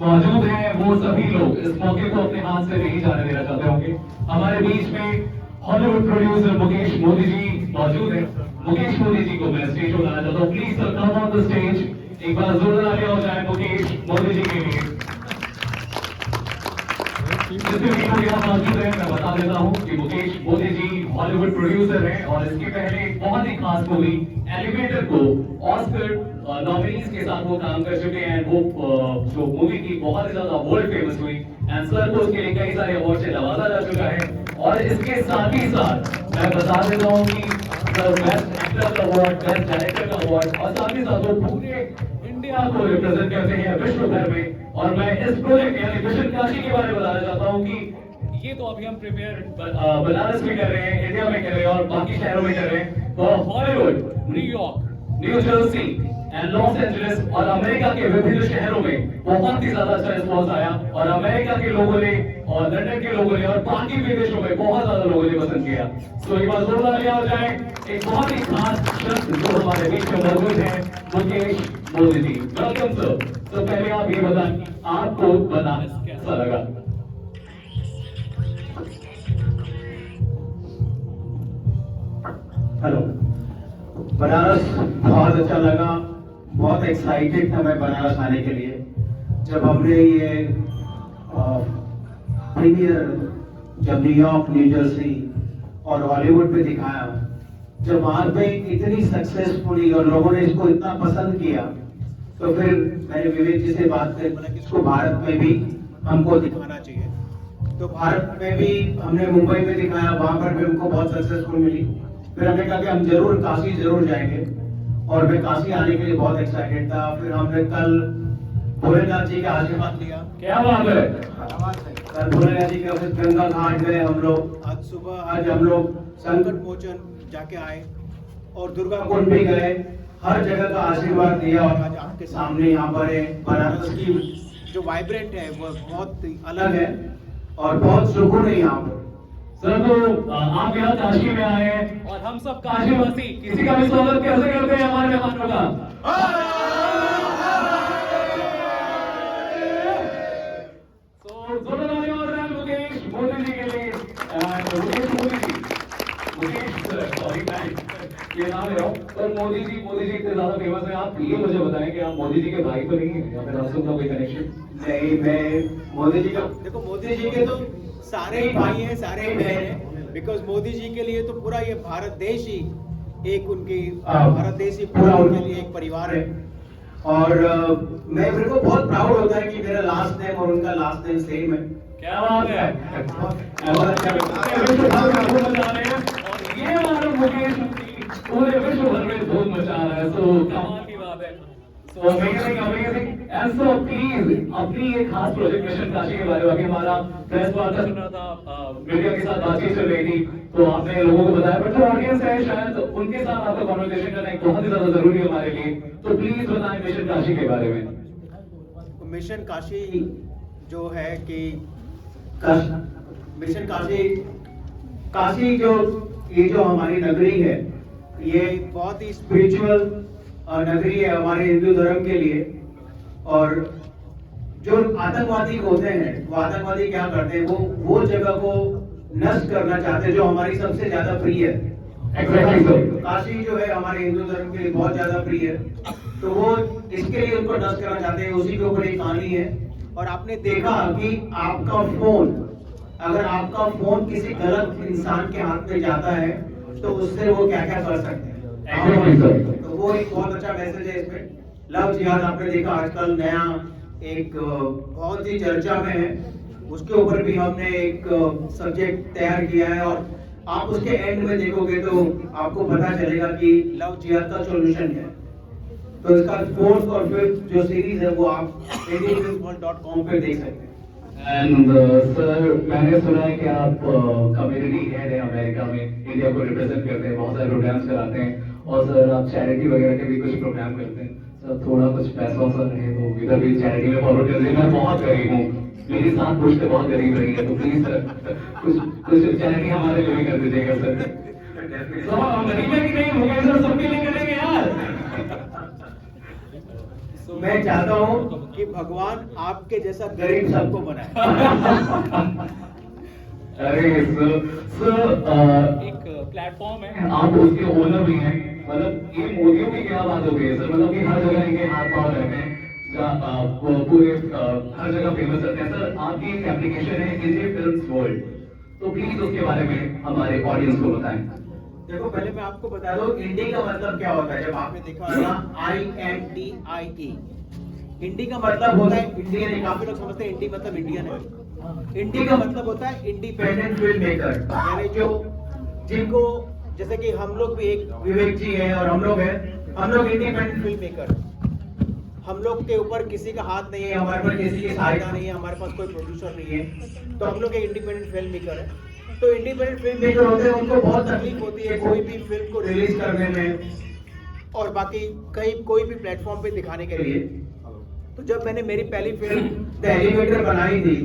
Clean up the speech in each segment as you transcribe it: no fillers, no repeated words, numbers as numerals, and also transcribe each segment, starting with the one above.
मौजूद हैं वो सभी लोग इस मौके को अपने हाथ से नहीं जाने देना चाहते होंगे। हमारे बीच में हॉलीवुड प्रोड्यूसर मुकेश मोदी जी मौजूद हैं। मुकेश मोदी जी को मैं स्टेज पर लाना चाहता हूँ। Please sir come on the stage. एक बार जोरदार तालियां हो जाए मुकेश मोदी जी के लिए। मैं बता देता हूँ कि मुकेश मोदी जी हॉलीवुड प्रोड्यूसर हैं और इसके पहले एक बहुत ही खास मूवी एलिवेटर को ऑस्कर नॉमिनीज के साथ वो काम कर चुके हैं। वो जो मूवी थी बहुत ही ज्यादा वर्ल्ड फेमस हुई एंड सर को उसके लिए कई सारे अवार्ड से नवाजा जा चुका है। और इसके साथ ही साथ मैं बता देता हूँ कि बेस्ट एक्टर का अवार्ड, बेस्ट डायरेक्टर का अवार्ड और साथ ही साथ वो पूरे इंडिया को रिप्रेजेंट करते हैं विश्व भर में। और मैं इस प्रोजेक्ट यानी मिशन काशी के बारे में बताना चाहता हूँ कि ये तो अभी हम प्रिपेयर बनारस में कर रहे हैं, इंडिया में कर रहे हैं और बाकी शहरों में कर रहे हैं। तो Hollywood, New York, new Jersey and Los Angeles और अमेरिका के विभिन्न शहरों में बहुत ही ज्यादा अच्छा रिस्पॉन्स आया। और अमेरिका के लोगों ने और लंदन के लोगों ने और बाकी विदेशों में बहुत ज्यादा लोगों ने पसंद किया। तो एक बार जोरदार लिया हो जाए एक बहुत ही खास शख्स जो हमारे बीच में मौजूद है, मुकेश मोदी जी। Welcome sir. तो पहले आप ये बताएं आपको बनारस कैसा लगा? हेलो, बनारस बहुत अच्छा लगा। बहुत एक्साइटेड था मैं बनारस आने के लिए। जब हमने ये प्रीमियर जब न्यूयॉर्क, न्यू जर्सी और हॉलीवुड में दिखाया, जब वहां पे इतनी सक्सेसफुली और लोगों ने इसको इतना पसंद किया, तो फिर मैंने विवेक जी से बात करी, बोला कि इसको भारत में भी हमको दिखाना चाहिए। तो भारत में भी हमने मुंबई में दिखाया, वहां पर भी हमको बहुत सक्सेसफुल मिली। फिर हमने कहा कि हम जरूर काशी जरूर जाएंगे और मैं काशी आने के लिए बहुत एक्साइटेड था। फिर हमने कल भोलेनाथ जी का आशीर्वाद लिया। क्या बात है? कल भोलेनाथ जी के ऑफिस गंगा घाट गए हम लोग। आज हम लोग संकट मोचन जाके आए और दुर्गा कुंड भी गए। हर जगह का आशीर्वाद दिया और आज आपके सामने यहाँ पर है। बनारस की जो वाइब्रेंट है वो बहुत अलग है और बहुत सुकून है यहाँ पर। सर तो आप यहाँ काशी में आए हैं और हम सब काशीवासी किसी का भी स्वागत कैसे करते हैं हमारे मेहमानों का? तो जोरदार तालियां हो जाए मुकेश मोदी जी के लिए। मुकेश मोदी जी, मुकेश सर, सॉरी मैं ये नाम ले रहा हूँ। और मोदी जी इतने ज्यादा फेमस है, आप ये मुझे बताएं कि आप मोदी जी के भाई तो नहीं है या फिर आपसे उनका कोई कनेक्शन? नहीं, मैं मोदी जी का, देखो मोदी जी के तो सारे ही भाई हैं, सारे ही बहन हैं। बिकॉज मोदी जी के लिए तो पूरा ये भारत देश ही एक उनकी भारत देश ही पूरा उनके लिए एक परिवार है। और मैं मेरे को बहुत प्राउड होता है कि मेरा लास्ट नेम और उनका लास्ट नेम सेम है। क्या बात है? बहुत अच्छा। और ये हमारा मुकेश पूरे विश्व भर में धूम मचा रहा है। तो कमाल की बात है। So amazing, amazing. And so please अपनी एक खास प्रोजेक्ट मिशन काशी के बारे में अभी हमारा प्रेस वार्ता चल रहा था, मीडिया के साथ बातचीत चल रही थी, तो आपने लोगों को बताया, बट जो ऑडियंस है शायद उनके साथ आपका कन्वर्सेशन करना एक बहुत ही ज्यादा जरूरी है हमारे लिए। तो प्लीज बताएं मिशन काशी के बारे में। मिशन काशी जो है कि मिशन काशी, काशी जो ये जो हमारी नगरी है, ये बहुत ही स्पिरिचुअल नगरी है हमारे हिंदू धर्म के लिए। और जो आतंकवादी होते हैं, वो आतंकवादी क्या करते हैं, वो जगह को नष्ट करना चाहते हैं जो हमारी सबसे ज्यादा प्रिय है। काशी जो है हमारे हिंदू धर्म के लिए बहुत ज्यादा प्रिय है, तो वो इसके लिए उनको नष्ट करना चाहते हैं। उसी के ऊपर एक कहानी है। और आपने देखा कि आपका फोन, अगर आपका फोन किसी गलत इंसान के हाथ में जाता है तो उससे वो क्या क्या कर सकते हैं। तो वो एक बहुत अच्छा मैसेज है इसमें। लव जिहाद आपने देखा आजकल नया एक बहुत ही चर्चा में है, उसके ऊपर भी हमने एक सब्जेक्ट तैयार किया है। और आप उसके एंड में देखोगे तो आपको पता चलेगा कि लव जिहाद का सॉल्यूशन है। तो इसका फोर्थ और फिफ्थ जो सीरीज है वो आप indianworld.com पे देख सकते हैं। एंड सर मैंने सुना है कि आप कम्युनिटी हेड है अमेरिका में, इंडिया को रिप्रेजेंट करते हैं, बहुत सारे प्रोग्राम्स कराते हैं और सर आप चैरिटी वगैरह के भी कुछ प्रोग्राम करते हैं। सर थोड़ा कुछ पैसा सर रहे तो इधर भी चैरिटी में फॉरवर्ड कर दीजिए। मैं बहुत गरीब हूँ, मेरी साथ पुश्ते बहुत गरीब रही है, तो प्लीज सर कुछ चैरिटी हमारे लिए भी कर दीजिएगा सर। तो हम गरीब है कि नहीं मुकेश सर, सबके लिए करेंगे यार। मैं चाहता हूँ कि भगवान आपके जैसा गरीब सबको बनाए। अरे सर एक प्लेटफॉर्म है, आप उसके ओनर भी हैं, मतलब ये मोदियों की क्या बात हो गई है सर, मतलब कि हर जगह इनके हाथ पाँव रहते हैं, वो पूरे हर जगह फेमस रहते हैं सर। आपकी एक एप्लीकेशन है इंडिया फिल्म्स वर्ल्ड, तो प्लीज उसके बारे में हमारे ऑडियंस को बताएं। देखो पहले मैं आपको बता दूं इंडी का मतलब क्या होता है। जब आपने देखा होगा INDIE, इंडी का मतलब होता है इंडियन। काफी लोग समझते हैं इंडी मतलब इंडियन है। इंडी का मतलब होता है इंडिपेंडेंट फिल्म मेकर, यानी जो जिनको जैसे कि हम लोग भी, एक विवेक जी है और हम लोग इंडिपेंडेंट फिल्म मेकर। हम लोग के ऊपर किसी का हाथ नहीं है, हमारे पास किसी की सहायता नहीं है, हमारे पास कोई प्रोड्यूसर नहीं है, तो हम लोग एक इंडिपेंडेंट फिल्म मेकर है। तो इंडिपेंडेंट फिल्म मेकर होते हैं, उनको बहुत तकलीफ होती है कोई भी फिल्म को रिलीज करने में और बाकी कहीं कोई भी प्लेटफॉर्म पे दिखाने के लिए। तो जब मैंने मेरी पहली फिल्म द एलिवेटर बनाई थी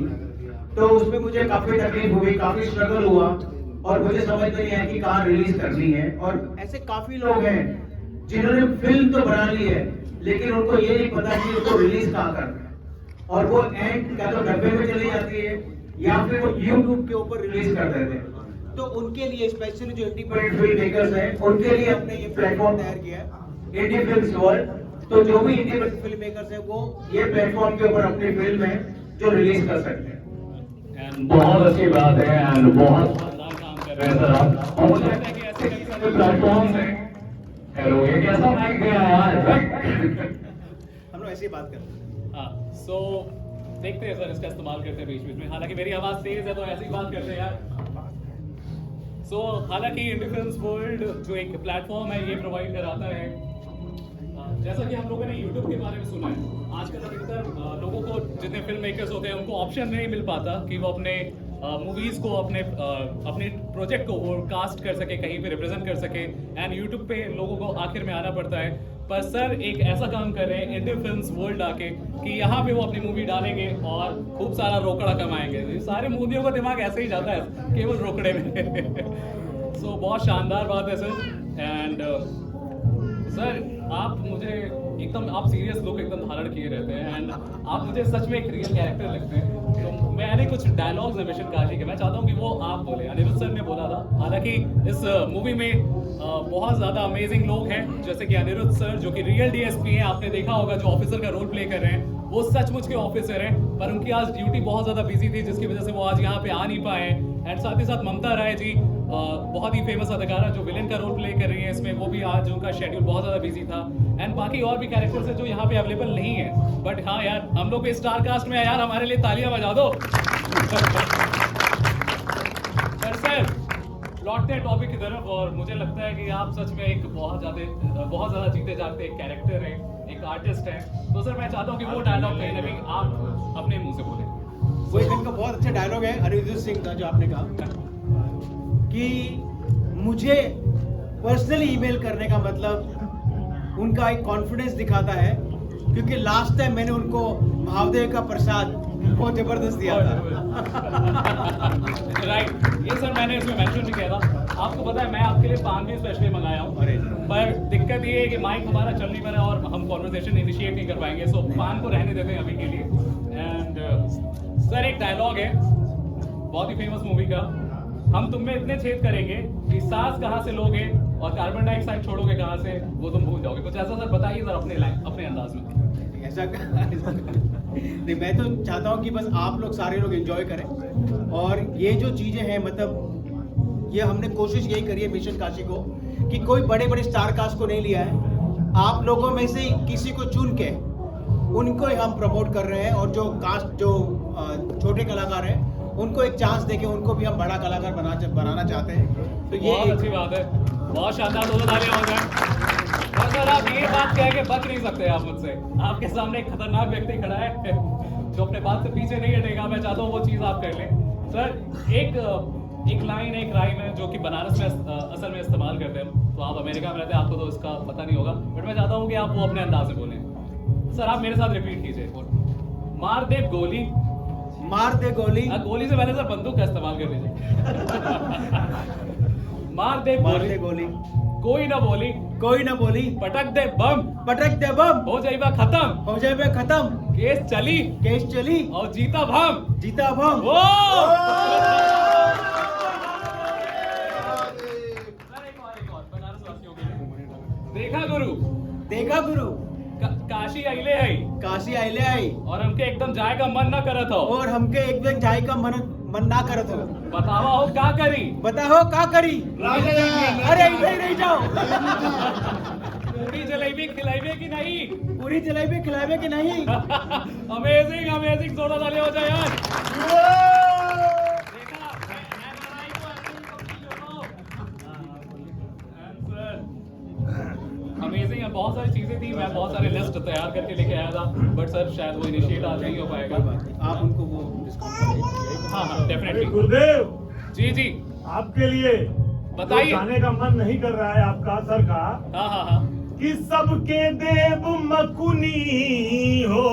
तो उसमें मुझे काफी तकलीफ हुई, काफी स्ट्रगल हुआ और मुझे समझ नहीं आया कि कहाँ रिलीज करनी है। और ऐसे काफी लोग हैं जिन्होंने फिल्म तो बना ली है लेकिन उनको ये नहीं पता कि उसको रिलीज कहाँ करना है, और वो एंड क्या तो डब्बे में चली जाती है या फिर वो YouTube के ऊपर रिलीज कर देते हैं। तो उनके लिए स्पेशली जो इंडिपेंडेंट फिल्म मेकर्स हैं उनके लिए हमने ये प्लेटफॉर्म तैयार किया है इंडिया फिल्म्स वर्ल्ड। तो जो भी इंडिपेंडेंट फिल्म मेकर्स हैं वो ये प्लेटफॉर्म के ऊपर अपनी फिल्म है जो रिलीज कर सकते हैं। बहुत अच्छी बात है एंड बहुत शानदार काम कर रहे हैं सर आप, और मुझे लगता है कि ऐसे कई सारे प्लेटफॉर्म्स हैं। हेलो, ये कैसा माइक दिया यार। हम लोग ऐसे ही बात करते हैं। हाँ, सो देखते हैं सर, इसका इस्तेमाल करते हैं बीच बीच में। हालांकि मेरी आवाज़ तेज़ है तो ऐसे ही बात करते हैं यार। सो हालांकि इंडिया फिल्म्स वर्ल्ड जो एक प्लेटफॉर्म है ये प्रोवाइड कराता है, जैसा कि हम लोगों ने यूट्यूब के बारे में सुना है, आजकल अधिकतर लोगों को जितने फिल्म मेकर्स होते हैं उनको ऑप्शन नहीं मिल पाता कि वो अपने मूवीज़ को अपने प्रोजेक्ट को वो कास्ट कर सके, कहीं पे रिप्रेजेंट कर सके, एंड यूट्यूब पे लोगों को आखिर में आना पड़ता है। पर सर एक ऐसा काम कर रहे हैं इंडिया फिल्म्स वर्ल्ड आके कि यहाँ पे वो अपनी मूवी डालेंगे और खूब सारा रोकड़ा कमाएंगे। ये सारे मूवियों का दिमाग ऐसे ही जाता है केवल रोकड़े में। सो बहुत शानदार बात है सर। एंड सर आप मुझे एकदम, आप सीरियस लोग एकदम धारण किए रहते हैं एंड आप मुझे सच में एक रियल कैरेक्टर लगते हैं। तो मैंने कुछ डायलॉग्स हैं मिशन काशी के, मैं चाहता हूँ कि वो आप बोले। अनिरुद्ध सर ने बोला था, हालांकि इस मूवी में बहुत ज़्यादा अमेजिंग लोग हैं, जैसे कि अनिरुद्ध सर जो कि रियल डीएसपी हैं, आपने देखा होगा जो ऑफिसर का रोल प्ले कर रहे हैं वो सचमुच के ऑफिसर हैं, पर उनकी आज ड्यूटी बहुत ज़्यादा बिजी थी जिसकी वजह से वो आज यहाँ पे आ नहीं पाए। एंड साथ ही साथ ममता राय जी बहुत ही फेमस अदाकारा जो विलेन का रोल प्ले कर रही है इसमें, वो भी आज उनका शेड्यूल बहुत ज़्यादा बिजी था। एंड बाकी और भी कैरेक्टर्स हैं जो यहाँ पे अवेलेबल नहीं है, बट हाँ यार हम लोग स्टार कास्ट में यार हमारे लिए तालियां बजा दो। पर सर लौटते हैं टॉपिक की तरफ, और मुझे लगता है कि आप सच में एक बहुत ज़्यादा जीते जागते एक कैरेक्टर हैं, एक आर्टिस्ट हैं। तो सर मैं चाहता हूँ कि वो डायलॉग कहीं ना कहीं आप अपने मुंह से बोलें। वो एक इनका बहुत अच्छा डायलॉग है अनिरुद्ध सिंह का, जो आपने कहा कि मुझे पर्सनली ईमेल करने का मतलब उनका एक कॉन्फिडेंस दिखाता है, क्योंकि लास्ट टाइम मैंने उनको महादेव का प्रसाद बहुत जबरदस्त दिया था। राइट, ये सर मैंने इसमें मेंशन भी किया था। आपको पता है मैं आपके लिए पान भी स्पेशली मंगाया हूँ, पर दिक्कत ये है कि माइक हमारा चल नहीं पा रहा और हम कॉन्वर्सेशन इनिशिएट नहीं कर पाएंगे, सो पान को रहने देते हैं अभी के लिए। एंड सर एक डायलॉग है बहुत ही फेमस मूवी का, हम तुम में इतने छेद करेंगे कि सांस कहाँ से लोगे और कार्बन डाइऑक्साइड छोड़ोगे कहाँ से वो तुम भूल जाओगे। कुछ ऐसा सर बताइए सर अपने अंदाज में। ऐसा नहीं, मैं तो चाहता हूँ कि बस आप लोग सारे लोग एंजॉय करें, और ये जो चीज़ें हैं मतलब ये हमने कोशिश यही करी है मिशन काशी को कि कोई बड़े बड़े स्टार कास्ट को नहीं लिया है, आप लोगों में से किसी को चुन के उनको ही हम प्रमोट कर रहे हैं, और जो कास्ट जो छोटे कलाकार हैं उनको एक चांस देके उनको भी हम बड़ा कलाकार बनाना चाहते हैं। तो ये बहुत अच्छी बात है, बहुत शानदार, दोनों तालियां हो जाए। और सर आप ये बात कह के बच नहीं सकते आप मुझसे, आपके सामने एक खतरनाक व्यक्ति खड़ा है जो अपने बात से पीछे नहीं हटेगा। मैं चाहता हूँ वो चीज़ आप कर लें। सर एक लाइन एक राइम है जो कि बनारस में असल में इस्तेमाल करते हैं, तो आप अमेरिका में रहते हैं आपको तो इसका पता नहीं होगा, बट मैं चाहता हूँ कि आप वो अपने अंदाज में बोलें। सर आप मेरे साथ रिपीट कीजिए, मार दे गोली, मार दे गोली। गोली से पहले सर बंदूक का इस्तेमाल कर लीजिए। मार दे गोली, गोली कोई ना बोली कोई ना बोली पटक दे बम पटक दे बम हो जाइबा खत्म हो जाए बे खत्म केस चली केस चली और जीता भम जीता भम वो देखा गुरु देखा गुरु काशी आइले है काशी आइले आई और हमके एकदम जाए का मन न करत हो और हमके एक दिन जाए का मन ना करत हो बतावा हो का करी बताओ का करी अरे ऐसे ही रह जाओ पूरी जलेबी खिलाइबे कि नहीं पूरी जलेबी खिलावे कि नहीं अमेजिंग अमेजिंग जोड़ा डाले हो जाए यार देखा NRI को अमेजिंग है बहुत सारी चीजें थी मैं बहुत सारे लिस्ट तैयार करके लेके आया था बट सर शायद वो इनिशिएट आज नहीं हो पाएगा आप उनको वो डिस्काउंट हाँ हाँ डेफिनेटली गुरुदेव जी जी आपके लिए बताइए। जो जाने का मन नहीं कर रहा है आपका सर का हाँ हाँ हाँ कि सबके देव मकुनी हो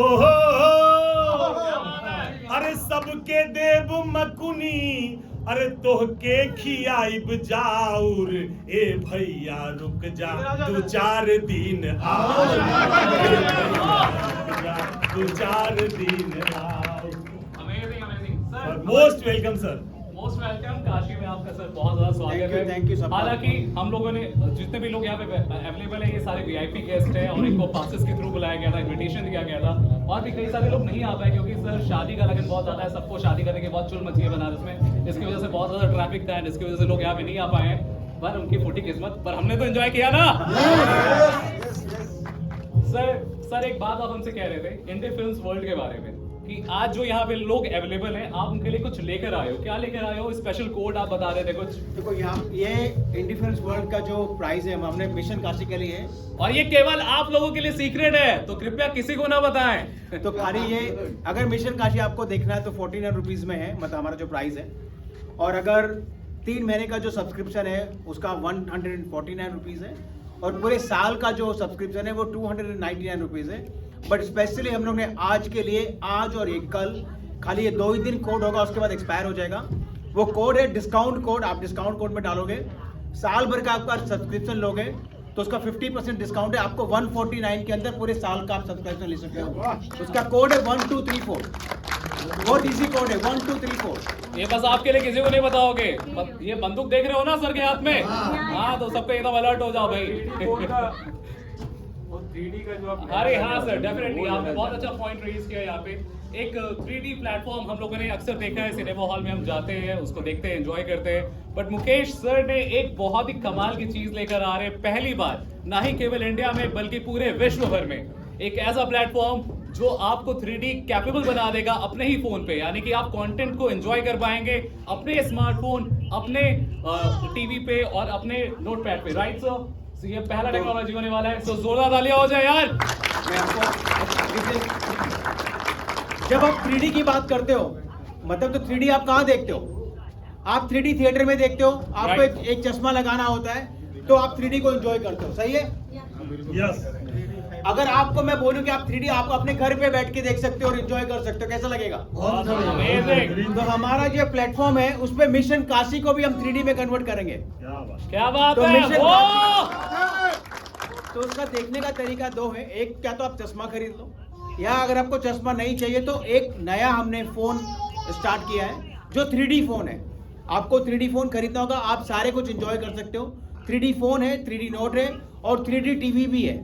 अरे सबके देव मकुनी अरे तोहके खियाइब जाऊर ए भैया रुक जा दो चार दिन आओ दो चार दिन आओ amazing amazing sir most welcome sir most welcome Kashi में आपका सर बहुत ज्यादा स्वागत है Thank you, सबका। हालांकि हम लोगों ने जितने भी लोग यहाँ पे अवेलेबल है ये सारे वीआईपी गेस्ट हैं और इनको पासेस के थ्रू बुलाया गया था इनविटेशन दिया गया था और भी कई सारे लोग नहीं आ पाए क्योंकि सर शादी का लगन बहुत ज्यादा है सबको शादी करने के बाद चुल मची है बनारस में इसकी वजह से बहुत ज्यादा ट्रैफिक था इसकी वजह से लोग यहाँ पे नहीं आ पाए हैं पर उनकी फूटी किस्मत पर हमने तो एंजॉय किया ना सर एक बात आप हमसे कह रहे थे इंडियन फिल्म्स वर्ल्ड के बारे में कि आज जो यहाँ पे लोग अवेलेबल हैं आप उनके लिए कुछ लेकर आए हो क्या लेकर आए हो स्पेशल कोड आप बता रहे थे कुछ देखो यहाँ ये इंडी फिल्म्स वर्ल्ड का जो प्राइस है हमने मिशन काशी के लिए और ये केवल आप लोगों के लिए सीक्रेट है तो कृपया किसी को ना बताएं तो खाली ये अगर मिशन काशी आपको देखना है तो 49 रुपीज में है मतलब हमारा जो प्राइस है और अगर 3 महीने का जो सब्सक्रिप्शन है उसका 149 रुपीज है और पूरे साल का जो सब्सक्रिप्शन है वो 299 रुपीज है बट स्पेशली हम लोग ने आज के लिए आज और एक कल खाली ये 2 ही दिन कोड होगा उसके बाद एक्सपायर हो जाएगा वो कोड है डिस्काउंट कोड आप डिस्काउंट कोड में डालोगे साल भर का आपका सब्सक्रिप्शन लोगे तो उसका 50% डिस्काउंट है आपको 149 के अंदर पूरे साल का आप सब्सक्रिप्शन ले सकते हो उसका कोड है 1234 बहुत इजी कोड है 1234 ये बस आपके लिए किसी को नहीं बताओगे ये बंदूक देख रहे हो ना सर के हाथ में हाँ तो सबको एकदम अलर्ट हो जाओ भाई अरे हाँ सर डेफिनेटली आपने बहुत अच्छा पॉइंट रेज किया यहाँ पे एक 3D प्लेटफॉर्म हम लोगों ने अक्सर देखा है सिनेमा हॉल में हम जाते हैं उसको देखते हैं एंजॉय करते हैं बट मुकेश सर ने एक बहुत ही कमाल की चीज लेकर आ रहे हैं पहली बार ना ही केवल इंडिया में बल्कि पूरे विश्व भर में एक ऐसा प्लेटफॉर्म जो आपको 3D कैपेबल बना देगा अपने ही फोन पे यानी कि आप कंटेंट को एंजॉय कर पाएंगे अपने स्मार्टफोन अपने टीवी पे और अपने नोटपैड पे राइट सर तो ये पहला टेक्नोलॉजी होने वाला है तो जोरदार तालियां हो जाए यार मैं आपको जब आप 3D की बात करते हो मतलब तो 3D आप कहाँ देखते हो आप 3D थिएटर में देखते हो आपको Right. एक चश्मा लगाना होता है तो आप 3D को एंजॉय करते हो सही है यस अगर आपको मैं बोलूं कि आप 3D आपको अपने घर पे बैठ के देख सकते हो और एंजॉय कर सकते हो कैसा लगेगा Amazing. तो हमारा जो प्लेटफॉर्म है उसपे मिशन काशी को भी हम 3D में कन्वर्ट करेंगे क्या बात तो है मिशन वो तो उसका देखने का तरीका 2 है एक क्या तो आप चश्मा खरीद लो या अगर आपको चश्मा नहीं चाहिए तो एक नया हमने फोन स्टार्ट किया है जो 3D फोन है आपको 3D फोन खरीदना होगा आप सारे कुछ एंजॉय कर सकते हो 3D फोन है 3D नोट है और 3D टीवी भी है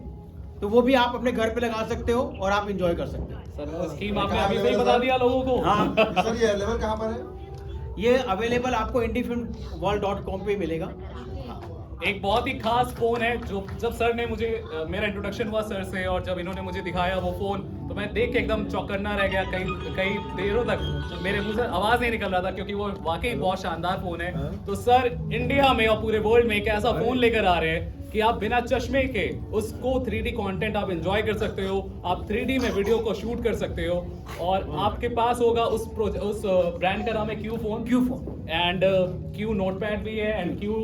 तो वो भी आप अपने घर पे लगा सकते हो और आप एंजॉय कर सकते हो सर वो स्कीम आपने अभी से ही बता दिया लोगों को हाँ सर ये लेवल कहाँ पर है ये अवेलेबल आपको indiefilmworld.com पे मिलेगा एक बहुत ही खास फोन है जो जब सर ने मुझे मेरा इंट्रोडक्शन हुआ सर से और जब इन्होंने मुझे दिखाया वो फोन तो मैं देख के एकदम चौकन्ना रह गया कई देरों तक मेरे मुंह से आवाज नहीं निकल रहा था क्योंकि वो वाकई बहुत शानदार फोन है तो सर इंडिया में और पूरे वर्ल्ड में एक ऐसा फोन लेकर आ रहे हैं कि आप बिना चश्मे के उसको 3D कंटेंट आप एंजॉय कर सकते हो आप 3D में वीडियो को शूट कर सकते हो और आपके पास होगा उस ब्रांड का नाम है Q phone and Q notepad भी है एंड क्यू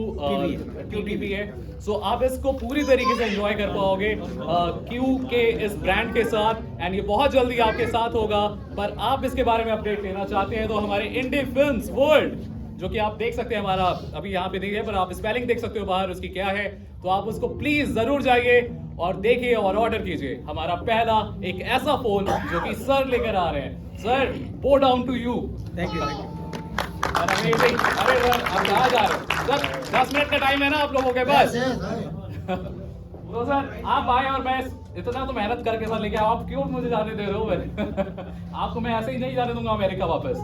टीवी है सो आप इसको पूरी तरीके से एंजॉय कर पाओगे क्यू के इस ब्रांड के साथ एंड ये बहुत जल्दी आपके साथ होगा पर आप इसके बारे में अपडेट लेना चाहते हैं तो हमारे इंडी फिल्म्स वर्ल्ड जो कि आप देख सकते हैं हमारा अभी यहाँ पे नहीं है, पर आप स्पेलिंग देख सकते हो बाहर उसकी क्या है, तो आप उसको प्लीज जरूर जाइए और देखिए और ऑर्डर कीजिए हमारा पहला एक ऐसा फोन जो कि सर लेकर आ रहे हैं। Sir, bow down to you. Thank you. अरे सर, आप कहाँ जा रहे हो सर? 10 मिनट का टाइम है ना आप लोगों के पास? तो सर आप आए और मैं इतना तो मेहनत करके सर लेके आप क्यों मुझे जाने दे रहे हो? आपको मैं ऐसे ही नहीं जाने दूंगा अमेरिका वापस।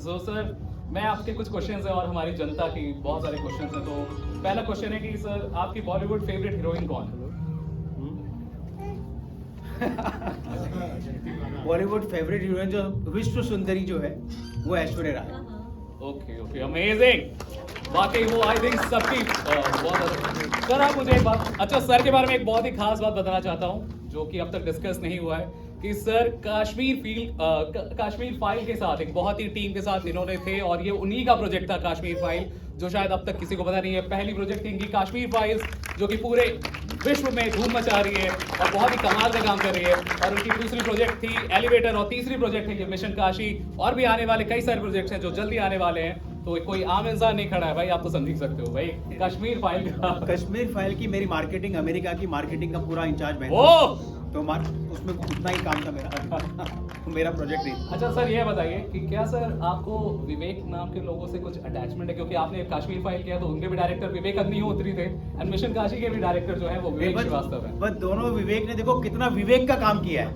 सो सर, मैं आपके कुछ क्वेश्चंस हैं और हमारी जनता की बहुत सारे क्वेश्चंस हैं। तो पहला क्वेश्चन है कि सर आपकी बॉलीवुड फेवरेट हीरोइन कौन है? बॉलीवुड फेवरेट हीरोइन जो विश्व सुंदरी जो है वो Aishwarya Rai. Okay okay, amazing. वाकई वो आई थिंक सबकी बहुत अच्छा। सर आप मुझे एक बात, अच्छा सर के बारे में एक बहुत ही खास बात बताना चाहता हूँ जो कि अब तक डिस्कस नहीं हुआ है कि सर कश्मीर फाइल के साथ एक बहुत ही टीम के साथ इन्होंने थे और ये उन्हीं का प्रोजेक्ट था कश्मीर फाइल, जो शायद अब तक किसी को पता नहीं है। पहली प्रोजेक्ट थी इनकी कश्मीर फाइल्स जो कि पूरे विश्व में धूम मचा रही है और बहुत ही कमाल का काम कर रही है। और उनकी दूसरी प्रोजेक्ट थी एलिवेटर और तीसरी प्रोजेक्ट है मिशन काशी, और भी आने वाले कई सारे प्रोजेक्ट्स हैं जो जल्दी आने वाले हैं। तो कोई आम इंसान नहीं खड़ा है भाई, आप तो समझ सकते हो भाई। कश्मीर फाइल कश्मीर फाइल की मेरी मार्केटिंग, अमेरिका की मार्केटिंग का पूरा इंचार्ज मैं ओ तो उसमें उतना ही काम था मेरा प्रोजेक्ट नहीं। अच्छा सर, ये बताइए कि क्या सर आपको विवेक नाम के लोगों से कुछ अटैचमेंट है? क्योंकि आपने कश्मीर फाइल किया तो उनके भी डायरेक्टर विवेक अग्निहोत्री थे, एंड मिशन काशी के भी डायरेक्टर जो है वो विवेक श्रीवास्तव है। बस दोनों विवेक ने देखो कितना विवेक का काम किया है।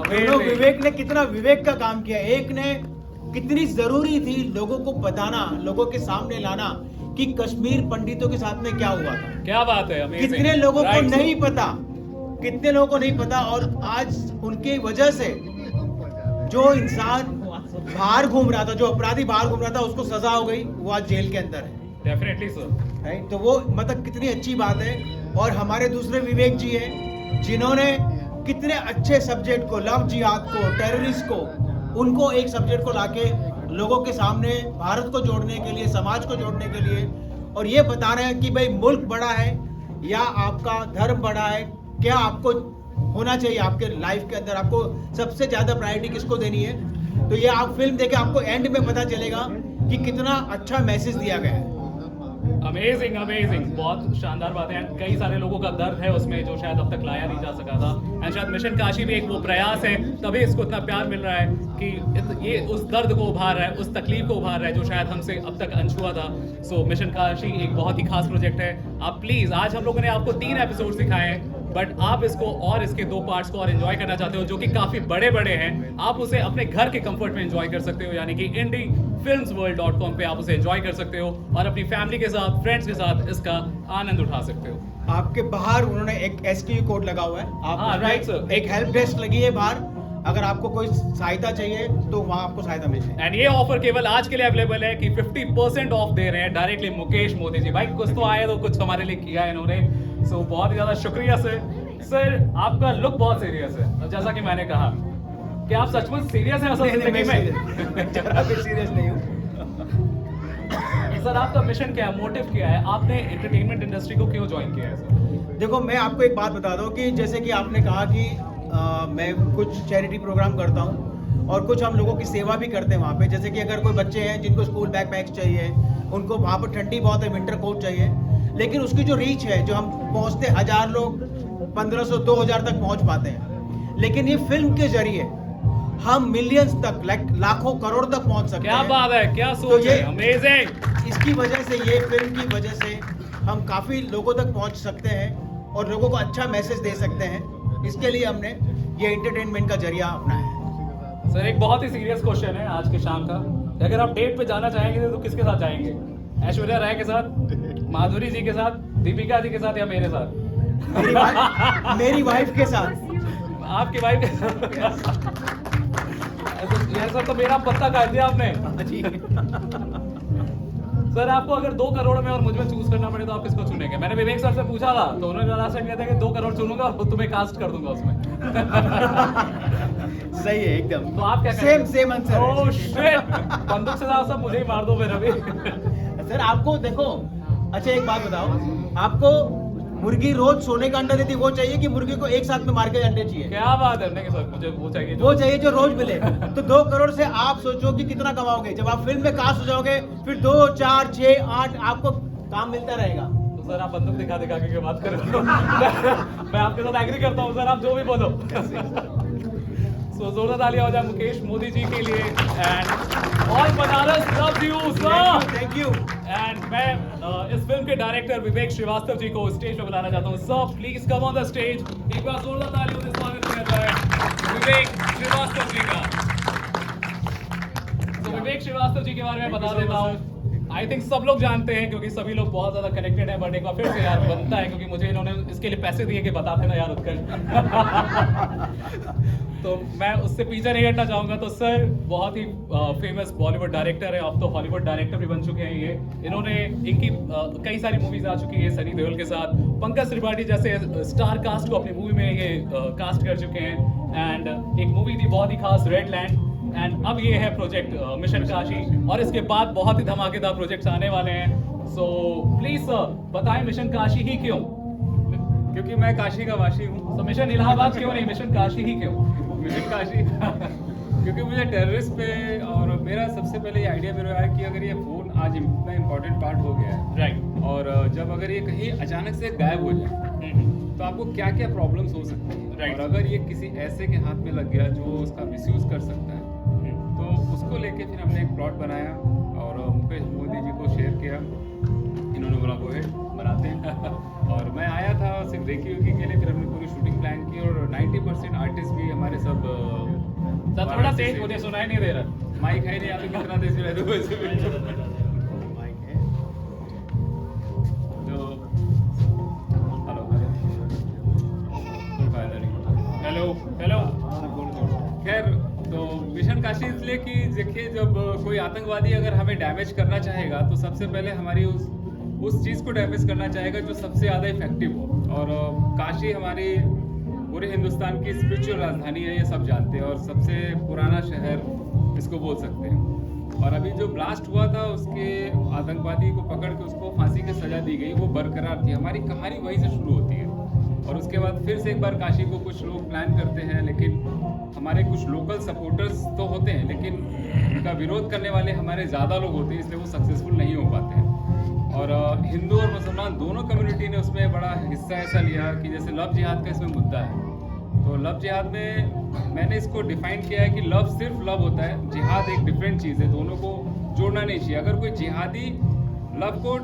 दोनों विवेक ने कितना विवेक का काम किया। एक ने कितनी जरूरी थी लोगों को बताना, लोगों के सामने लाना कि कश्मीर पंडितों के साथ में क्या हुआ था। क्या बात है, amazing। कितने लोगों को नहीं पता, कितने लोगों को नहीं पता, और आज उनके वजह से जो इंसान बाहर घूम रहा था, जो अपराधी बाहर घूम रहा था, उसको सजा हो गई, वो आज जेल के अंदर है। Definitely sir, right. तो वो मतलब कितनी अच्छी बात है। और हमारे दूसरे विवेक जी हैं जिन्होंने कितने अच्छे सब्जेक्ट को, लव जिहाद को, टेररिस्ट को, उनको एक सब्जेक्ट को लाके लोगों के सामने भारत को जोड़ने के लिए, समाज को जोड़ने के लिए, और ये बता रहे हैं कि भाई मुल्क बड़ा है या आपका धर्म बड़ा है, क्या आपको होना चाहिए आपके लाइफ के अंदर, आपको सबसे ज्यादा प्रायोरिटी किसको देनी है। तो ये आप फिल्म देखे आपको एंड में पता चलेगा कि कितना अच्छा मैसेज दिया गया है। अमेजिंग अमेजिंग, बहुत शानदार बात है। कई सारे लोगों का दर्द है उसमें जो शायद अब तक लाया नहीं जा सका था, एंड शायद मिशन काशी भी एक वो प्रयास है, तभी इसको इतना प्यार मिल रहा है कि ये उस दर्द को उभार रहा है, उस तकलीफ को उभार रहा है जो शायद हमसे अब तक अनछुआ था। सो मिशन काशी एक बहुत ही खास प्रोजेक्ट है। आप प्लीज, आज हम लोगों ने आपको 3 एपिसोड दिखाए हैं, बट आप इसको और इसके 2 पार्ट्स को और एंजॉय करना चाहते हो जो कि काफी बड़े बड़े हैं, आप उसे अपने घर के कंफर्ट में एंजॉय कर सकते हो, यानी कि indiefilmsworld.com पे आप उसे एंजॉय कर सकते हो और अपनी फैमिली के साथ, फ्रेंड्स के साथ इसका आनंद उठा सकते हो। आपके बाहर उन्होंने एक SKU कोड लगा हुआ है, आप हाँ, राइट सर। एक हेल्प डेस्क लगी है बाहर, अगर आपको कोई सहायता चाहिए तो वहाँ आपको सहायता मिल जाएगी। एंड ये ऑफर केवल आज के लिए अवेलेबल है कि 50% ऑफ दे रहे हैं डायरेक्टली मुकेश मोदी जी। भाई कुछ तो आए तो कुछ हमारे लिए किया है इन्होंने, सो बहुत ही ज्यादा शुक्रिया सर। सर आपका लुक बहुत सीरियस है, जैसा कि मैंने कहा, क्या आप सचमुच सीरियस हैं असल जिंदगी में? जरा भी सीरियस नहीं हूँ। सर आपका मिशन क्या है, मोटिव क्या है, आपने एंटरटेनमेंट इंडस्ट्री को क्यों ज्वाइन किया है सर? देखो मैं आपको एक बात बता दूं कि जैसे कि आपने कहा कि मैं कुछ चैरिटी प्रोग्राम करता हूं और कुछ हम लोगों की सेवा भी करते हैं वहाँ पे। जैसे कि अगर कोई बच्चे हैं जिनको स्कूल बैकपैक्स चाहिए, उनको वहाँ पर ठंडी बहुत है, विंटर कोट चाहिए, लेकिन उसकी जो रीच है, जो हम पहुँचते 1000 लोग 1500 2000 तक पहुँच पाते हैं, लेकिन ये फिल्म के जरिए हम मिलियंस तक, लाखों करोड़ तक पहुँच सकते हैं। क्या बात है, क्या सोच है, अमेजिंग। इसकी वजह से, ये फिल्म की वजह से हम काफ़ी लोगों तक पहुँच सकते हैं और लोगों को अच्छा मैसेज दे सकते हैं। इसके लिए हमने ये एंटरटेनमेंट का जरिया अपनाया है। सर एक बहुत ही सीरियस क्वेश्चन है आज के शाम का, अगर आप डेट पे जाना चाहेंगे तो किसके साथ जाएंगे? ऐश्वर्या राय के साथ, माधुरी जी के साथ, दीपिका जी के साथ, या मेरे साथ? मेरी वाइफ के साथ। आपकी वाइफ के साथ? सर तो मेरा पत्ता काट दिया आपने। सर आपको अगर 2 करोड़ में और मुझ में चूज करना पड़े तो आप किसको चुनेंगे? मैंने विवेक सर से पूछा था तो उन्होंने लास्ट टाइम कहते हैं कि 2 करोड़ चुनूंगा और तुम्हें कास्ट कर दूंगा उसमें। सही है एकदम। तो आप क्या करेंगे? Same answer. ओह शिट, बंदूक से साहब सब मुझे ही मार दो फिर अभी। सर आपको देखो, अच्छा एक बात बताओ, आपको मुर्गी रोज सोने का अंडा देती, वो चाहिए कि मुर्गी को एक साथ में मार के अंडे चाहिए? क्या बात है, नहीं सर, मुझे वो चाहिए वो चाहिए जो रोज मिले। तो 2 करोड़ से आप सोचो कि कितना कमाओगे जब आप फिल्म में कास्ट हो जाओगे, फिर 2, 4, 6, 8 आपको काम मिलता रहेगा। तो सर आप बंदूक दिखा दिखा के बात कर रहे हो। मैं आपके साथ एग्री करता हूँ सर, आप जो भी बोलो। सो जोरदार तालियां हो जाए मुकेश मोदी जी के लिए। And all Banaras love you sir. Thank you. And मैं इस फिल्म के डायरेक्टर विवेक श्रीवास्तव जी को स्टेज पर बुलाना चाहता हूँ। Sir please come on the stage. एक बार जोरदार तालियों से स्वागत किया जाए विवेक श्रीवास्तव जी का। तो विवेक श्रीवास्तव जी के बारे में बता देता हूँ। आई थिंक सब लोग जानते हैं क्योंकि सभी लोग बहुत ज्यादा कनेक्टेड हैं, बट एक बार फिर से यार बनता है क्योंकि मुझे इन्होंने इसके लिए पैसे दिए कि बता देना यार उत्कर्ष। तो मैं उससे पीछे नहीं हटना चाहूंगा। तो सर बहुत ही फेमस बॉलीवुड डायरेक्टर है, अब तो हॉलीवुड डायरेक्टर भी बन चुके हैं ये। इन्होंने इनकी कई सारी मूवीज आ चुकी है सनी देओल के साथ, पंकज त्रिपाठी जैसे स्टार कास्ट को अपनी मूवी में ये कास्ट कर चुके हैं। एंड एक मूवी थी बहुत ही खास, रेड लैंड। एंड अब ये है प्रोजेक्ट मिशन काशी, और इसके बाद बहुत ही धमाकेदार प्रोजेक्ट्स आने वाले हैं। सो प्लीज सर बताएं मिशन काशी ही क्यों? क्योंकि मैं काशी का वासी हूँ। तो मिशन इलाहाबाद क्यों नहीं, मिशन काशी ही क्यों? मिशन काशी क्योंकि मुझे टेररिस्ट पे, और मेरा सबसे पहले ये आइडिया मेरा है कि अगर ये फ़ोन आज इतना इम्पोर्टेंट पार्ट हो गया है, राइट, और जब अगर ये कहीं अचानक से गायब हो जाए तो आपको क्या क्या प्रॉब्लम्स हो सकती हैं। Right. और अगर ये किसी ऐसे के हाथ में लग गया जो उसका मिसयूज़ कर सकता है, तो उसको लेके फिर हमने एक प्लॉट बनाया और मुकेश मोदी जी को शेयर किया। इन्होंने बोला वो है बनाते हैं। और मैं आया था सिर्फ रेकी वेकी के लिए, फिर हमने पूरी शूटिंग प्लान की और 90% आर्टिस्ट भी हमारे सब सर थोड़ा तेज, मुझे सुनाई नहीं दे रहा। माइक है नहीं, आप कितना देर से रहते हो वैसे भी। तो हेलो कोई फायदा नहीं। Hello hello. खैर, तो मिशन काशी इसलिए कि देखिए जब कोई आतंकवादी अगर हमें डैमेज करना चाहेगा तो सबसे पहले हमारी उस चीज़ को डैमेज करना चाहेगा जो सबसे ज़्यादा इफेक्टिव हो। और काशी हमारी पूरे हिंदुस्तान की स्पिरिचुअल राजधानी है, ये सब जानते हैं, और सबसे पुराना शहर इसको बोल सकते हैं। और अभी जो ब्लास्ट हुआ था उसके आतंकवादी को पकड़ के उसको फांसी की सज़ा दी गई, वो बरकरार थी। हमारी कहानी वहीं से शुरू होती है। और उसके बाद फिर से एक बार काशी को कुछ लोग प्लान करते हैं, लेकिन हमारे कुछ लोकल सपोर्टर्स तो होते हैं, लेकिन उनका विरोध करने वाले हमारे ज़्यादा लोग होते हैं, इसलिए वो सक्सेसफुल नहीं हो पाते हैं। और हिंदू और मुसलमान दोनों कम्युनिटी ने उसमें बड़ा हिस्सा ऐसा लिया कि जैसे लव जिहाद का इसमें मुद्दा है, तो लव जिहाद में मैंने इसको डिफाइन किया है कि लव सिर्फ लव होता है, जिहाद एक डिफरेंट चीज़ है, दोनों को जोड़ना नहीं चाहिए। अगर कोई जिहादी लव को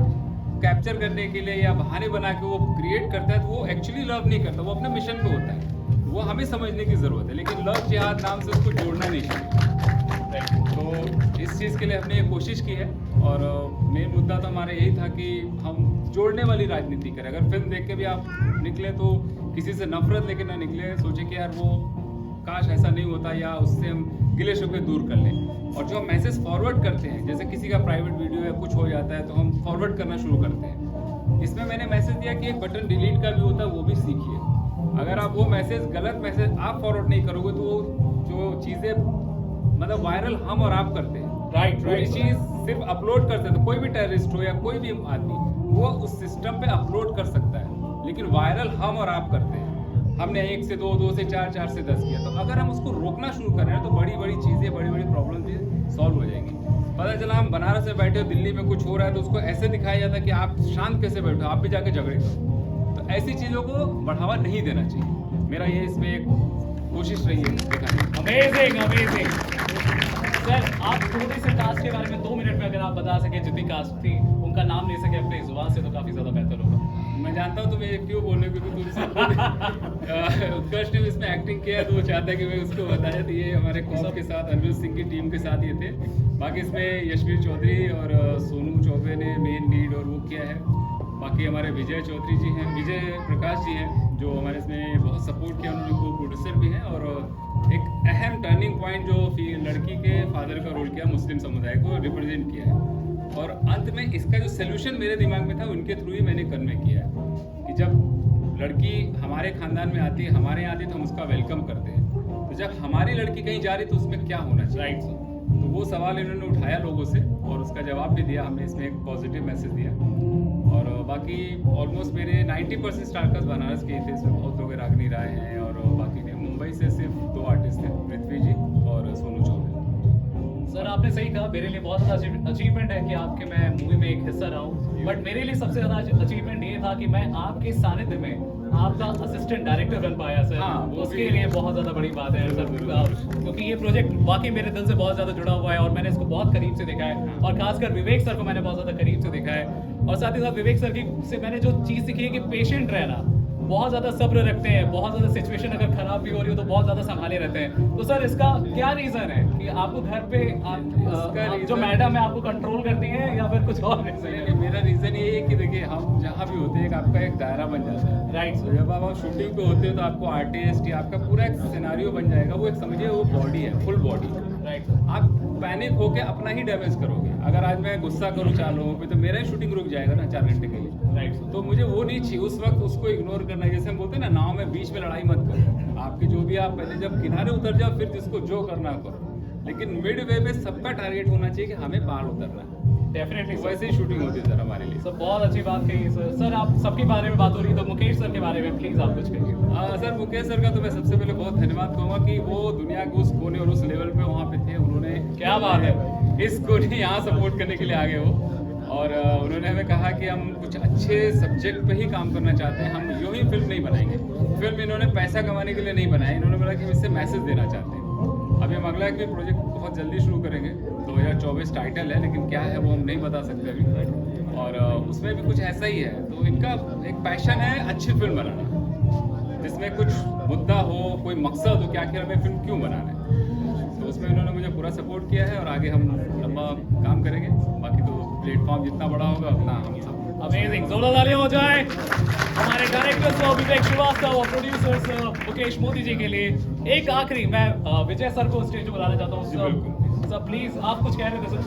कैप्चर करने के लिए या बहाने बना के वो क्रिएट करता है तो वो एक्चुअली लव नहीं करता, वो अपने मिशन पे होता है। वो हमें समझने की ज़रूरत है, लेकिन लव जिहाद नाम से उसको जोड़ना नहीं चाहिए। तो इस चीज़ के लिए हमने ये कोशिश की है, और मेन मुद्दा तो हमारा यही था कि हम जोड़ने वाली राजनीति करें। अगर फिल्म देख के भी आप निकले तो किसी से नफरत लेके ना निकले, सोचे कि यार वो काश ऐसा नहीं होता, या उससे हम गिले शिकवे दूर कर लें। और जो हम मैसेज फॉरवर्ड करते हैं, जैसे किसी का प्राइवेट वीडियो या कुछ हो जाता है तो हम फॉरवर्ड करना शुरू करते हैं। इसमें मैंने मैसेज दिया कि एक बटन डिलीट का भी होता है, वो भी सीखिए। अगर आप वो मैसेज, गलत मैसेज आप फॉरवर्ड नहीं करोगे तो वो जो चीज़ें मतलब वायरल हम और आप करते हैं, राइट कोई चीज़ सिर्फ अपलोड कर सकते, कोई भी टेररिस्ट हो या कोई भी आदमी वो उस सिस्टम पे अपलोड कर सकता है, लेकिन वायरल हम और आप करते हैं। हमने 1 से 2, 2 से 4, 4 से 10 किया। तो अगर हम उसको रोकना शुरू कर रहे हैं तो बड़ी बड़ी चीज़ें, बड़ी बड़ी प्रॉब्लम भी सॉल्व हो जाएंगी। पता चला हम बनारस में बैठे हो, दिल्ली में कुछ हो रहा है तो उसको ऐसे दिखाया जाता है कि आप शांत कैसे बैठे हो, आप भी जाके झगड़े करो। तो ऐसी चीज़ों को बढ़ावा नहीं देना चाहिए। मेरा ये इसमें एक कोशिश रही है दिखाने। Amazing amazing. सर आप थोड़े से कास्ट के बारे में 2 मिनट में अगर आप बता सके, जितनी कास्ट थी उनका नाम ले सके अपने जुबान से तो काफ़ी ज़्यादा बेहतर होगा। मैं जानता हूँ तुम्हें क्यों बोलने, क्योंकि तुमसे उत्कर्ष ने इसमें एक्टिंग किया तो वो चाहता है कि मैं उसको बताया। तो ये हमारे कॉप के साथ, अनिरुद्ध सिंह की टीम के साथ ये थे। बाकी इसमें यशवीर चौधरी और सोनू चौबे ने मेन लीड और वो किया है। बाकी हमारे विजय चौधरी जी हैं, विजय प्रकाश जी हैं, जो हमारे इसमें बहुत सपोर्ट किया। उन्होंने को प्रोड्यूसर भी हैं, और एक अहम टर्निंग पॉइंट जो लड़की के फादर का रोल किया, मुस्लिम समुदाय को रिप्रेजेंट किया है। और अंत में इसका जो सोल्यूशन मेरे दिमाग में था उनके थ्रू ही मैंने कन्वे किया है कि जब लड़की हमारे खानदान में आती है, हमारे यहाँ आती है तो हम उसका वेलकम करते हैं। तो जब हमारी लड़की कहीं जा रही तो उसमें क्या होना चाहिए, राइट। तो वो सवाल इन्होंने उठाया लोगों से और उसका जवाब भी दिया। हमने इसमें एक पॉजिटिव मैसेज दिया। और बाकी ऑलमोस्ट मेरे 90% स्टारकास्ट बनारस के ही थे, इसमें बहुत लोग रागनी राय हैं और बाकी ने मुंबई से सिर्फ 2 आर्टिस्ट थे, पृथ्वी जी और सोनू चौधरी। सर आपने सही कहा, मेरे लिए बहुत ज़्यादा अचीवमेंट है कि आपके मैं मूवी में एक हिस्सा रहा हूँ, बट मेरे लिए सबसे ज़्यादा अचीवमेंट ये था कि मैं आपके सानिध्य में आपका असिस्टेंट डायरेक्टर बन पाया सर। हाँ, वो उसके भी- लिए बहुत ज़्यादा बड़ी बात है सर, क्योंकि ये प्रोजेक्ट वाकई मेरे दिल से बहुत ज़्यादा जुड़ा हुआ है और मैंने इसको बहुत करीब से देखा है, और खासकर विवेक सर को मैंने बहुत ज़्यादा करीब से देखा है। और साथ ही साथ विवेक सर की से मैंने जो चीज़ सीखी है कि पेशेंट रहना, बहुत ज़्यादा सब्र रखते हैं, बहुत ज़्यादा सिचुएशन अगर खराब भी हो रही हो तो बहुत ज़्यादा संभाले रहते हैं। तो सर इसका क्या रीज़न है कि आपको घर पे आप जो मैडम है आपको कंट्रोल करती हैं या फिर कुछ और रीज़न है? मेरा रीज़न ये है कि देखिए हम जहाँ भी होते हैं एक आपका एक दायरा बन जाता है, राइट तो जब आप शूटिंग पे होते हो तो आपको आर्टिस्ट या आपका पूरा एक सिनेरियो बन जाएगा, वो एक समझिए वो बॉडी है, फुल बॉडी। राइट आप पैनिक होके अपना ही डैमेज करोगे। अगर आज मैं गुस्सा करूँ 4 लोगों पे तो मेरा ही शूटिंग रुक जाएगा ना 4 घंटे के लिए। राइट तो मुझे वो नहीं चाहिए उस वक्त, उसको इग्नोर करना है। जैसे हम बोलते हैं ना, नाव में बीच में लड़ाई मत करो, आपके जो भी आप पहले जब किनारे उतर जाओ फिर जिसको जो करना करो, लेकिन मिड वे में सबका टारगेट होना चाहिए कि हमें पार उतरना है। डेफिनेटली वैसे ही शूटिंग होती है सर हमारे लिए। सर बहुत अच्छी बात कही है सर। सर आप सबके बारे में बात हो रही है तो मुकेश सर के बारे में प्लीज आप कुछ कहिए। सर मुकेश सर का तो मैं सबसे पहले बहुत धन्यवाद कहूँगा कि वो दुनिया के उस कोने और उस लेवल पे वहाँ पे थे। उन्होंने क्या बात है, इसको नहीं यहाँ सपोर्ट करने के लिए आगे हो, और उन्होंने हमें कहा कि हम कुछ अच्छे सब्जेक्ट पे ही काम करना चाहते हैं, हम यूँ ही फिल्म नहीं बनाएंगे। फिल्म इन्होंने पैसा कमाने के लिए नहीं बनाई, इन्होंने बोला कि हम इससे मैसेज देना चाहते हैं। अभी हम अगला एक प्रोजेक्ट बहुत जल्दी शुरू करेंगे, 2024 टाइटल है, लेकिन क्या है वो हम नहीं बता सकते अभी, और उसमें भी कुछ ऐसा ही है। तो इनका एक पैशन है अच्छी फिल्म बनाना, जिसमें कुछ मुद्दा हो, कोई मकसद हो कि आखिर हमें फिल्म क्यों बनाना है। तो उसमें इन्होंने मुझे पूरा सपोर्ट किया है और आगे हम लंबा काम करेंगे। बाकी तो प्लेटफॉर्म जितना बड़ा होगा उतना हम सब। अमेजिंग, जोरदार तालियां हो जाए हमारे डायरेक्टर्स और विवेक श्रीवास्तव और प्रोड्यूसर्स मुकेश मोदी जी के लिए। एक आखिरी मैं विजय सर को स्टेज पर बुलाना चाहता हूँ। सर प्लीज आप कुछ कह रहे थे सर?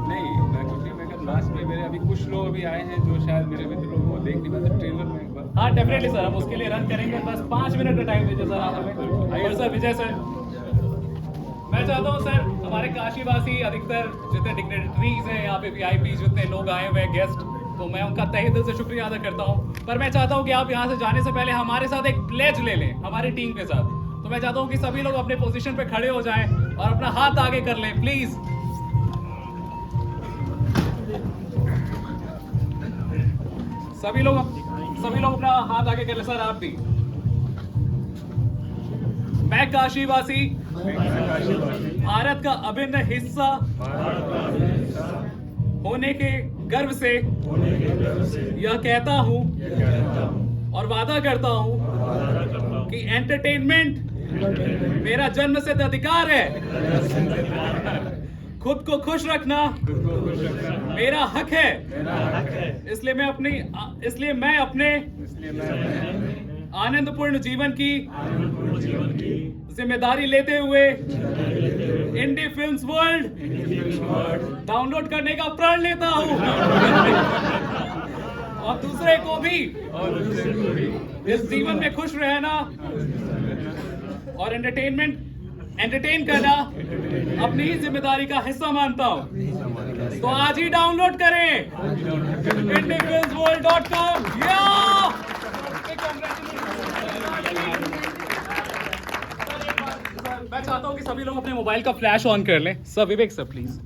नहीं, मैं कुछ नहीं, मैं कल लास्ट में मेरे अभी कुछ लोग अभी आए हैं जो शायद मेरे मित्र लोग वो देख नहीं पाते ट्रेलर में एक बार। हाँ डेफिनेटली सर, हम उसके लिए रन करेंगे, बस 5 मिनट का टाइम दीजिए सर आप हमें। और सर विजय सर, मैं चाहता हूँ सर हमारे काशीवासी अधिकतर जितने डिग्नेटरीज हैं यहाँ पे, वीआईपी जितने लोग आए हुए गेस्ट, तो मैं उनका तहे दिल से शुक्रिया अदा करता हूँ। पर मैं चाहता हूँ कि आप यहाँ से जाने से पहले हमारे साथ एक प्लेज ले लें हमारी टीम के साथ। तो मैं चाहता हूँ कि सभी लोग अपने पोजीशन पे खड़े हो जाएं और अपना हाथ आगे कर लें प्लीज। सभी लोग अपना हाथ आगे कर लें। सर आप भी। मैं काशीवासी भारत का अभिन्न हिस्सा होने के गर्व से यह कहता हूँ और वादा करता हूँ कि एंटरटेनमेंट मेरा जन्मसिद्ध अधिकार है। खुद को खुश रखना मेरा हक है। इसलिए मैं अपने आनंदपूर्ण जीवन की जिम्मेदारी लेते हुए इंडी फिल्म्स वर्ल्ड डाउनलोड करने का प्रण लेता हूँ और दूसरे को भी इस जीवन में खुश रहना और एंटरटेन करना अपनी ही जिम्मेदारी का हिस्सा मानता हूँ। तो आज ही डाउनलोड करें indiefilmsworld.com। मैं चाहता हूँ कि सभी लोग अपने मोबाइल का फ्लैश ऑन कर लें। Sir Vivek sir please.